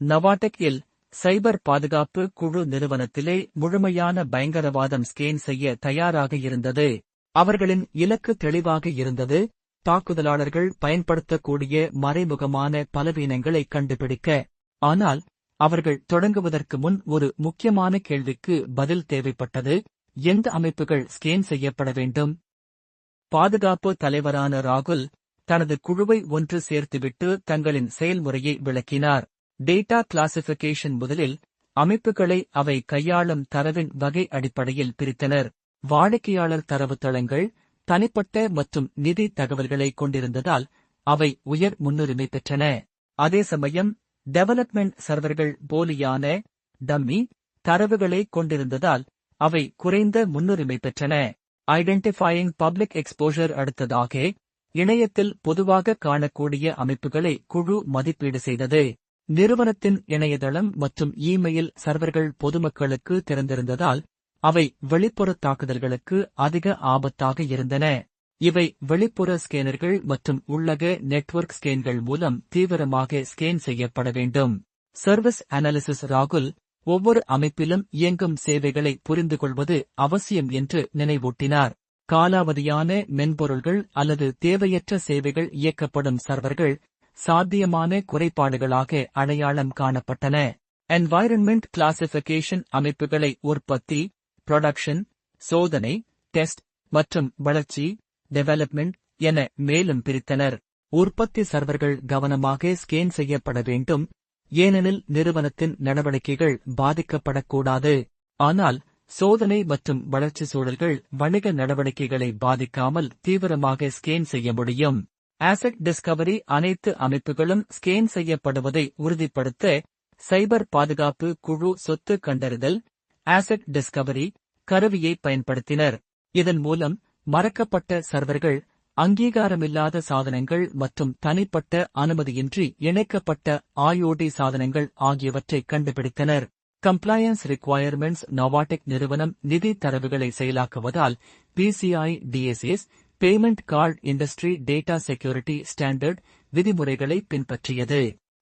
நவாடெக் இல் சைபர் பாதுகாப்பு குழு நிறுவனத்திலே முழுமையான பயங்கரவாதம் ஸ்கேன் செய்ய தயாராக இருந்தது. அவர்களின் இலக்கு தெளிவாக இருந்தது: தாக்குதலாளர்கள் பயன்படுத்தக்கூடிய மறைமுகமான பலவீனங்களை கண்டுபிடிக்க. ஆனால் அவர்கள் தொடங்குவதற்கு முன் ஒரு முக்கியமான கேள்விக்கு பதில் தேவைப்பட்டது: எந்த அமைப்புகள் ஸ்கேன் செய்யப்பட வேண்டும்? பாதுகாப்பு தலைவரான ராகுல் தனது குழுவை ஒன்று சேர்த்துவிட்டு தங்களின் செயல்முறையை விளக்கினார். டேட்டா கிளாசிபிகேஷன் முதலில் அமைப்புகளை அவை கையாளும் தரவின் வகை அடிப்படையில் பிரித்தனர். வாடிக்கையாளர் தரவுத்தளங்கள் தனிப்பட்ட மற்றும் நிதி தகவல்களை கொண்டிருந்ததால் அவை உயர் முன்னுரிமை பெற்றன. அதே சமயம் டெவலப்மெண்ட் சர்வர்கள் போலியான டம்மி தரவுகளை கொண்டிருந்ததால் அவை குறைந்த முன்னுரிமை பெற்றன. ஐடென்டிஃபையிங் பப்ளிக் எக்ஸ்போஷர் அடுத்ததாக இணையத்தில் பொதுவாக காணக்கூடிய அமைப்புகளை குழு மதிப்பீடு செய்தது. நிறுவனத்தின் இணையதளம் மற்றும் இமெயில் சர்வர்கள் பொதுமக்களுக்கு திறந்திருந்ததால் அவை வெளிப்புற தாக்குதல்களுக்கு அதிக ஆபத்தாக இருந்தன. இவை வெளிப்புற ஸ்கேனர்கள் மற்றும் உள்ளக நெட்வொர்க் ஸ்கேன்கள் மூலம் தீவிரமாக ஸ்கேன் செய்யப்பட வேண்டும். சர்வீஸ் அனாலிசிஸ் ராகுல் ஒவ்வொரு அமைப்பிலும் இயங்கும் சேவைகளை புரிந்துகொள்வது அவசியம் என்று நினைவூட்டினார். காலாவதியான மென்பொருள்கள் அல்லது தேவையற்ற சேவைகள் இயக்கப்படும் சர்வர்கள் சாத்தியமான குறைபாடுகளாக அடையாளம் காணப்பட்டன. என்வாயரன்மெண்ட் கிளாசிபிகேஷன் அமைப்புகளை உற்பத்தி, புரொடக்ஷன், சோதனை, டெஸ்ட் மற்றும் வளர்ச்சி, டெவலப்மெண்ட் என மேலும் பிரித்தனர். உற்பத்தி சர்வர்கள் கவனமாக ஸ்கேன் செய்யப்பட வேண்டும், ஏனெனில் நிறுவனத்தின் நடவடிக்கைகள் பாதிக்கப்படக்கூடாது. ஆனால் சோதனை மற்றும் வளர்ச்சி சூழல்கள் வணிக நடவடிக்கைகளை பாதிக்காமல் தீவிரமாக ஸ்கேன் செய்ய முடியும். ஆசெட் டிஸ்கவரி அனைத்து அமைப்புகளும் ஸ்கேன் செய்யப்படுவதை உறுதிப்படுத்த சைபர் பாதுகாப்பு குழு சொத்து கண்டறிதல் ஆசெட் டிஸ்கவரி கருவியை பயன்படுத்தினர். இதன் மூலம் மறக்கப்பட்ட சர்வர்கள், அங்கீகாரமில்லாத சாதனங்கள் மற்றும் தனிப்பட்ட அனுமதியின்றி இணைக்கப்பட்ட IoT சாதனங்கள் ஆகியவற்றை கண்டுபிடித்தனர். கம்ப்ளையன்ஸ் ரிக்வயர்மெண்ட்ஸ் நவாடெக் நிறுவனம் நிதி தரவுகளை செயலாக்குவதால் PCI DSS payment card industry data security standard விதிமுறைகளை பின்பற்றியது.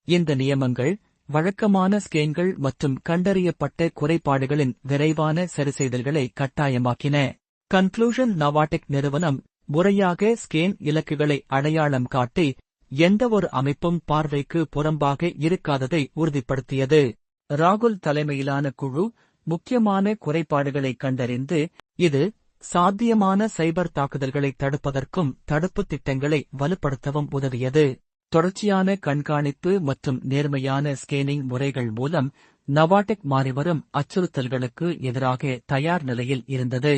இந்த நியமங்கள் வழக்கமான ஸ்கேன்கள் மற்றும் கண்டறியப்பட்ட குறைபாடுகளின் விரைவான சரிசெய்தல்களை கட்டாயமாக்கின. கன்க்ளூஷன் நவாடெக் நிறுவனம் முறையாக ஸ்கேன் இலக்குகளை அடையாளம் காட்டி எந்தவொரு அமைப்பும் பார்வைக்கு புறம்பாக இருக்காததை உறுதிப்படுத்தியது. ராகுல் தலைமையிலான குழு முக்கியமான குறைபாடுகளை கண்டறிந்து இது சாத்தியமான சைபர் தாக்குதல்களை தடுப்பதற்கும் தடுப்புத் திட்டங்களை வலுப்படுத்தவும் உதவியது. தொடர்ச்சியான கண்காணிப்பு மற்றும் நேர்மையான ஸ்கேனிங் முறைகள் மூலம் நவாடெக் மாறிவரும் அச்சுறுத்தல்களுக்கு எதிராக தயார் நிலையில் இருந்தது.